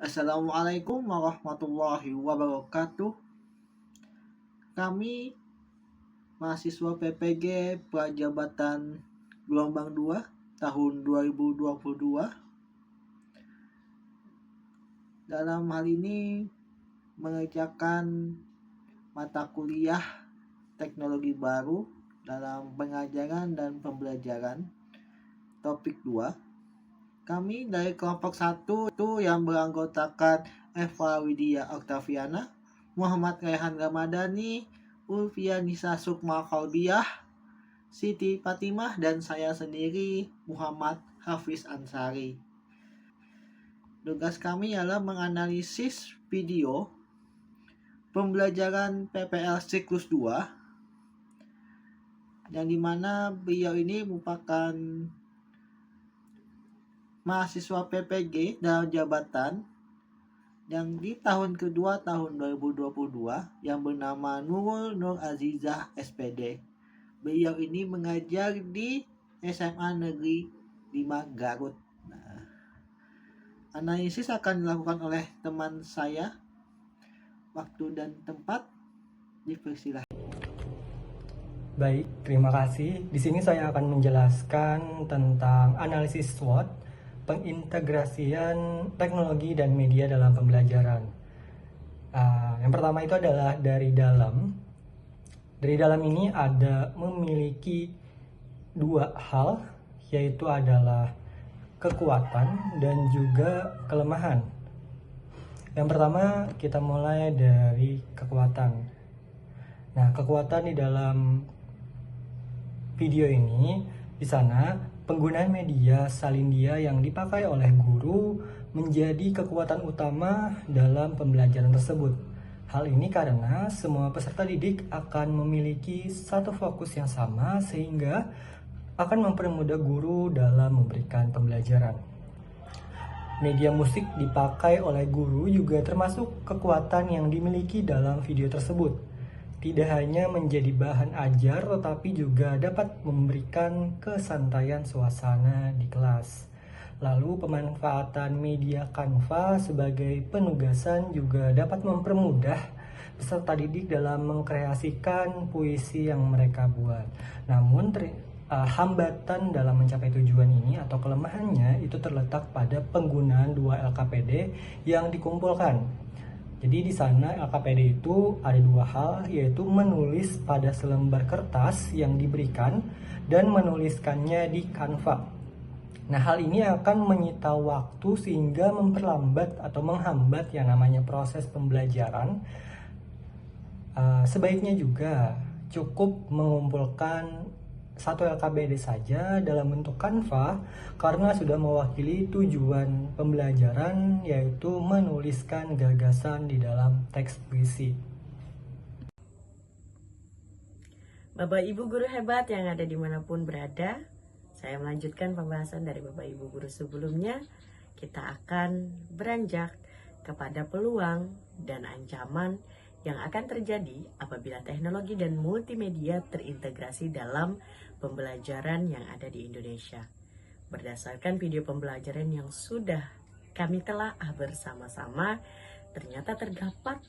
Assalamualaikum warahmatullahi wabarakatuh. Kami mahasiswa PPG Prajabatan Gelombang 2 tahun 2022. Dalam hal ini mengerjakan mata kuliah teknologi baru dalam pengajaran dan pembelajaran topik 2. Kami dari kelompok 1 yang beranggotakan Eva Widya Octaviana, Muhammad Rehan Ramadhani, Ulfianisa Sukma Kolbiah, Siti Fatimah, dan saya sendiri Muhammad Hafiz Ansari. Tugas kami adalah menganalisis video pembelajaran PPL siklus 2 yang dimana beliau ini merupakan mahasiswa PPG dalam jabatan yang di tahun kedua tahun 2022 yang bernama Nurul Nur Azizah SPD. Beliau ini mengajar di SMA Negeri 5 Garut. Analisis akan dilakukan oleh teman saya. Waktu dan tempat dipersilahkan. Baik, terima kasih. Di sini saya akan menjelaskan tentang analisis SWOT, pengintegrasian teknologi dan media dalam pembelajaran. Yang pertama itu adalah dari dalam. Dari dalam ini ada memiliki dua hal, yaitu adalah kekuatan dan juga kelemahan. Yang pertama kita mulai dari kekuatan. Nah, kekuatan di dalam video ini, di sana penggunaan media salindia yang dipakai oleh guru menjadi kekuatan utama dalam pembelajaran tersebut. Hal ini karena semua peserta didik akan memiliki satu fokus yang sama sehingga akan mempermudah guru dalam memberikan pembelajaran. Media musik dipakai oleh guru juga termasuk kekuatan yang dimiliki dalam video tersebut. Tidak hanya menjadi bahan ajar, tetapi juga dapat memberikan kesantaian suasana di kelas. Lalu pemanfaatan media Canva sebagai penugasan juga dapat mempermudah peserta didik dalam mengkreasikan puisi yang mereka buat. Namun hambatan dalam mencapai tujuan ini atau kelemahannya itu terletak pada penggunaan 2 LKPD yang dikumpulkan. Jadi di sana LKPD itu ada dua hal, yaitu menulis pada selembar kertas yang diberikan dan menuliskannya di Canva. Nah, hal ini akan menyita waktu sehingga memperlambat atau menghambat yang namanya proses pembelajaran. Sebaiknya juga cukup mengumpulkan satu LKPD saja dalam bentuk Canva karena sudah mewakili tujuan pembelajaran, yaitu menuliskan gagasan di dalam teks puisi. Bapak Ibu guru hebat yang ada dimanapun berada, saya melanjutkan pembahasan dari Bapak Ibu guru sebelumnya. Kita akan beranjak kepada peluang dan ancaman yang akan terjadi apabila teknologi dan multimedia terintegrasi dalam pembelajaran yang ada di Indonesia. Berdasarkan video pembelajaran yang sudah kami telaah bersama-sama, ternyata terdapat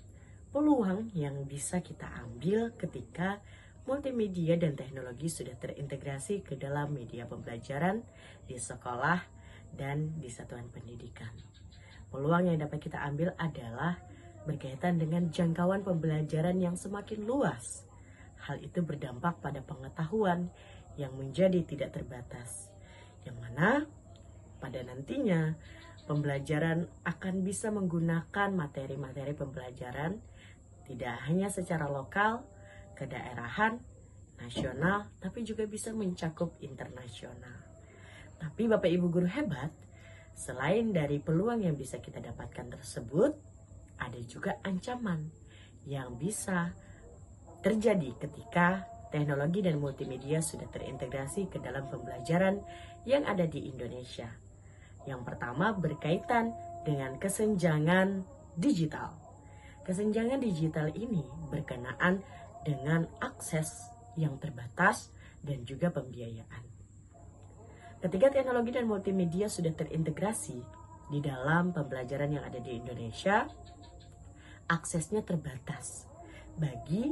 peluang yang bisa kita ambil ketika multimedia dan teknologi sudah terintegrasi ke dalam media pembelajaran di sekolah dan di satuan pendidikan. Peluang yang dapat kita ambil adalah berkaitan dengan jangkauan pembelajaran yang semakin luas. Hal itu berdampak pada pengetahuan yang menjadi tidak terbatas, yang mana pada nantinya pembelajaran akan bisa menggunakan materi-materi pembelajaran tidak hanya secara lokal, kedaerahan, nasional, tapi juga bisa mencakup internasional. Tapi Bapak Ibu guru hebat, selain dari peluang yang bisa kita dapatkan tersebut, ada juga ancaman yang bisa terjadi ketika teknologi dan multimedia sudah terintegrasi ke dalam pembelajaran yang ada di Indonesia. Yang pertama berkaitan dengan kesenjangan digital. Kesenjangan digital ini berkenaan dengan akses yang terbatas dan juga pembiayaan. Ketika teknologi dan multimedia sudah terintegrasi di dalam pembelajaran yang ada di Indonesia, aksesnya terbatas bagi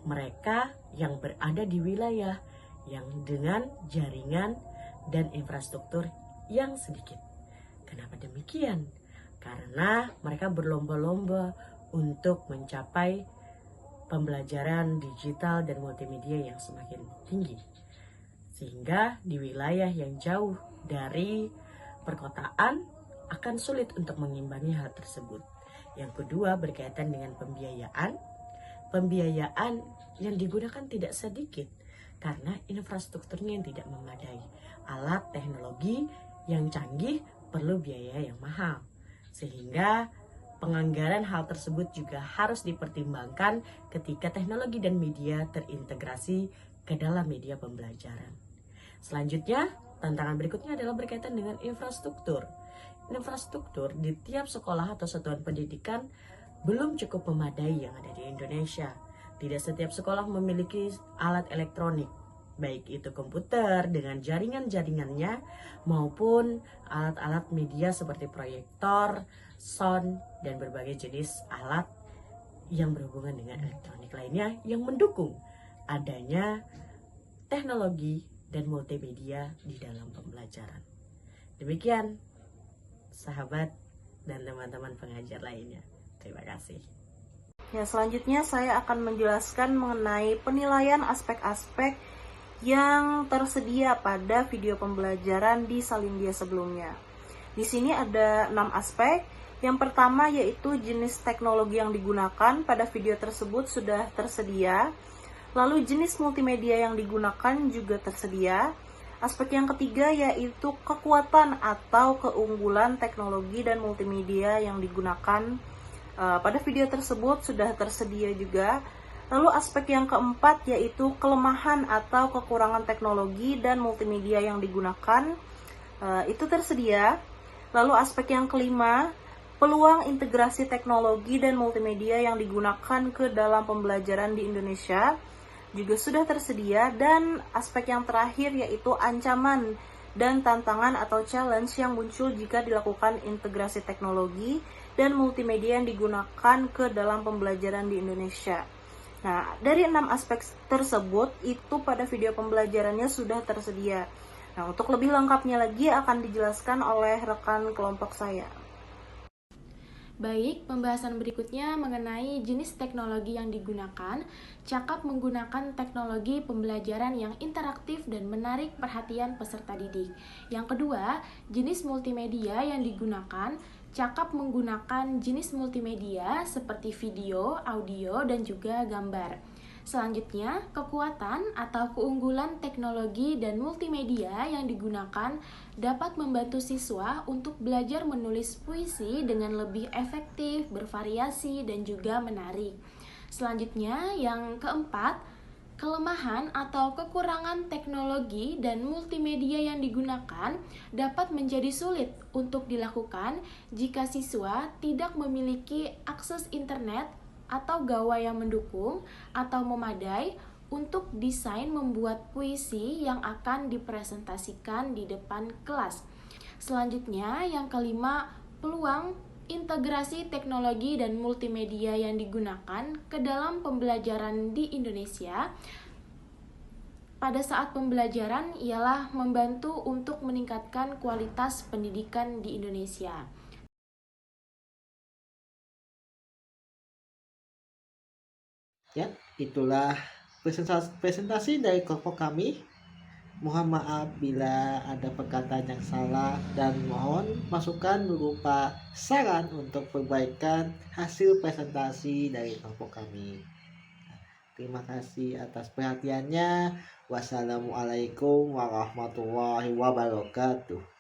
mereka yang berada di wilayah yang dengan jaringan dan infrastruktur yang sedikit. Kenapa demikian? Karena mereka berlomba-lomba untuk mencapai pembelajaran digital dan multimedia yang semakin tinggi. Sehingga di wilayah yang jauh dari perkotaan akan sulit untuk mengimbangi hal tersebut. Yang kedua berkaitan dengan pembiayaan. Pembiayaan yang digunakan tidak sedikit karena infrastrukturnya yang tidak memadai. Alat teknologi yang canggih perlu biaya yang mahal. Sehingga penganggaran hal tersebut juga harus dipertimbangkan ketika teknologi dan media terintegrasi ke dalam media pembelajaran. Selanjutnya, tantangan berikutnya adalah berkaitan dengan infrastruktur. Infrastruktur di tiap sekolah atau satuan pendidikan belum cukup memadai yang ada di Indonesia. Tidak setiap sekolah memiliki alat elektronik, baik itu komputer dengan jaringan-jaringannya maupun alat-alat media seperti proyektor, sound, dan berbagai jenis alat yang berhubungan dengan elektronik lainnya yang mendukung adanya teknologi dan multimedia di dalam pembelajaran. Demikian, sahabat dan teman-teman pengajar lainnya. Terima kasih. Ya, selanjutnya saya akan menjelaskan mengenai penilaian aspek-aspek yang tersedia pada video pembelajaran di Salindia sebelumnya. Di sini ada 6 aspek. Yang pertama yaitu jenis teknologi yang digunakan pada video tersebut sudah tersedia. Lalu jenis multimedia yang digunakan juga tersedia. Aspek yang ketiga yaitu kekuatan atau keunggulan teknologi dan multimedia yang digunakan pada video tersebut sudah tersedia juga. Lalu aspek yang keempat yaitu kelemahan atau kekurangan teknologi dan multimedia yang digunakan, itu tersedia. Lalu aspek yang kelima, peluang integrasi teknologi dan multimedia yang digunakan ke dalam pembelajaran di Indonesia juga sudah tersedia. Dan aspek yang terakhir yaitu ancaman dan tantangan atau challenge yang muncul jika dilakukan integrasi teknologi dan multimedia yang digunakan ke dalam pembelajaran di Indonesia. Nah, dari 6 aspek tersebut itu pada video pembelajarannya sudah tersedia. Nah, untuk lebih lengkapnya lagi akan dijelaskan oleh rekan kelompok saya. Baik, pembahasan berikutnya mengenai jenis teknologi yang digunakan. Cakap menggunakan teknologi pembelajaran yang interaktif dan menarik perhatian peserta didik. Yang kedua, jenis multimedia yang digunakan. Cakap menggunakan jenis multimedia seperti video, audio, dan juga gambar. Selanjutnya, kekuatan atau keunggulan teknologi dan multimedia yang digunakan dapat membantu siswa untuk belajar menulis puisi dengan lebih efektif, bervariasi, dan juga menarik. Selanjutnya, yang keempat, kelemahan atau kekurangan teknologi dan multimedia yang digunakan dapat menjadi sulit untuk dilakukan jika siswa tidak memiliki akses internet atau gawai yang mendukung atau memadai untuk desain membuat puisi yang akan dipresentasikan di depan kelas. Selanjutnya, yang kelima, peluang integrasi teknologi dan multimedia yang digunakan ke dalam pembelajaran di Indonesia pada saat pembelajaran ialah membantu untuk meningkatkan kualitas pendidikan di Indonesia. Ya, itulah presentasi dari kelompok kami. Mohon maaf bila ada perkataan yang salah dan mohon masukan berupa saran untuk perbaikan hasil presentasi dari kelompok kami. Terima kasih atas perhatiannya. Wassalamualaikum warahmatullahi wabarakatuh.